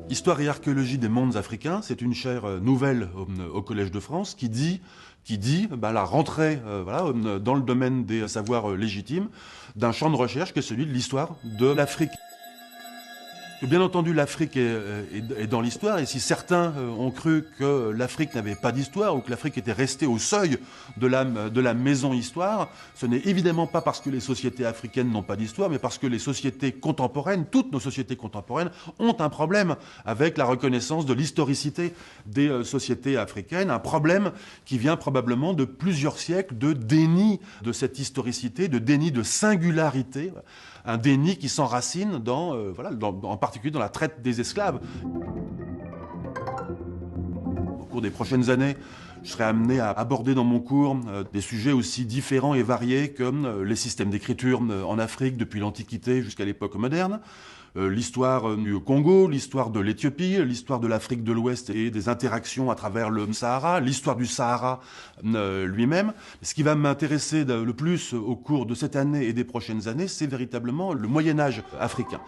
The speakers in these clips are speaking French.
Histoire et archéologie des mondes africains, c'est une chaire nouvelle au Collège de France qui dit la rentrée dans le domaine des savoirs légitimes d'un champ de recherche qui est celui de l'histoire de l'Afrique. Bien entendu, l'Afrique est dans l'histoire, et si certains ont cru que l'Afrique n'avait pas d'histoire ou que l'Afrique était restée au seuil de la maison histoire, ce n'est évidemment pas parce que les sociétés africaines n'ont pas d'histoire, mais parce que les sociétés contemporaines, toutes nos sociétés contemporaines, ont un problème avec la reconnaissance de l'historicité des sociétés africaines, un problème qui vient probablement de plusieurs siècles de déni de cette historicité, de déni de singularité, un déni qui s'enracine en particulier dans la traite des esclaves. Au cours des prochaines années, je serai amené à aborder dans mon cours des sujets aussi différents et variés que les systèmes d'écriture en Afrique depuis l'Antiquité jusqu'à l'époque moderne, l'histoire du Congo, l'histoire de l'Éthiopie, l'histoire de l'Afrique de l'Ouest et des interactions à travers le Sahara, l'histoire du Sahara lui-même. Ce qui va m'intéresser le plus au cours de cette année et des prochaines années, c'est véritablement le Moyen-Âge africain.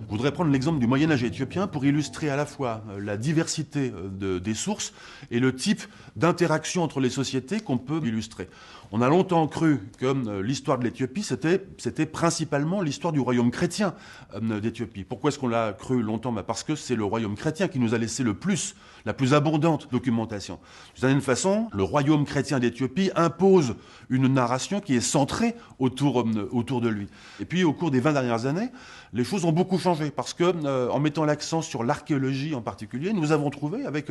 Je voudrais prendre l'exemple du Moyen-Âge éthiopien pour illustrer à la fois la diversité des sources et le type d'interaction entre les sociétés qu'on peut illustrer. On a longtemps cru que l'histoire de l'Éthiopie, c'était principalement l'histoire du royaume chrétien d'Éthiopie. Pourquoi est-ce qu'on l'a cru longtemps? Parce que c'est le royaume chrétien qui nous a laissé la plus abondante documentation. D'une certaine façon, le royaume chrétien d'Éthiopie impose une narration qui est centrée autour de lui. Et puis, au cours des 20 dernières années, les choses ont beaucoup changé parce que, en mettant l'accent sur l'archéologie en particulier, nous avons trouvé, avec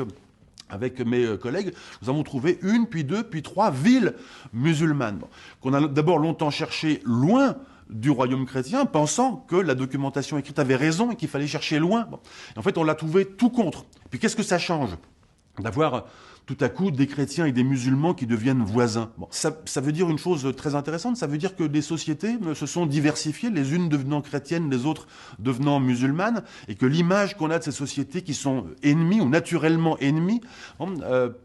mes collègues, nous avons trouvé une, puis deux, puis trois villes musulmanes, qu'on a d'abord longtemps cherché loin du royaume chrétien, pensant que la documentation écrite avait raison et qu'il fallait chercher loin. Et en fait, on l'a trouvé tout contre. Puis qu'est-ce que ça change d'avoir tout à coup des chrétiens et des musulmans qui deviennent voisins? Ça veut dire une chose très intéressante, ça veut dire que les sociétés se sont diversifiées, les unes devenant chrétiennes, les autres devenant musulmanes, et que l'image qu'on a de ces sociétés qui sont ennemies ou naturellement ennemies,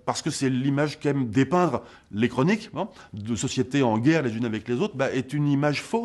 parce que c'est l'image qu'aiment dépeindre les chroniques, de sociétés en guerre les unes avec les autres, est une image fausse.